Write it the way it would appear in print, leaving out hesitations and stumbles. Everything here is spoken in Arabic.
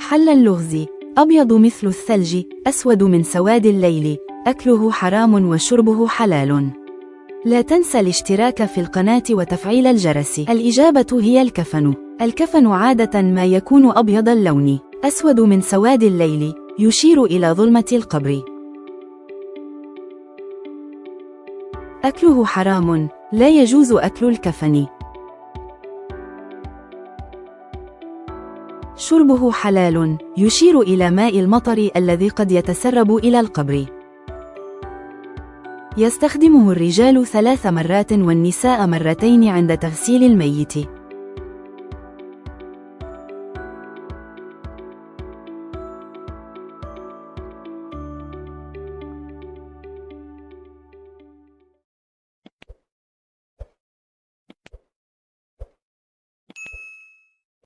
حل اللغز. أبيض مثل الثلج، أسود من سواد الليل، أكله حرام وشربه حلال. لا تنسى الاشتراك في القناة وتفعيل الجرس. الإجابة هي الكفن. الكفن عادة ما يكون أبيض اللون، أسود من سواد الليل، يشير إلى ظلمة القبر. أكله حرام، لا يجوز أكل الكفن. شربه حلال، يشير إلى ماء المطر الذي قد يتسرب إلى القبر. يستخدمه الرجال 3 مرات والنساء مرتين عند تغسيل الميت.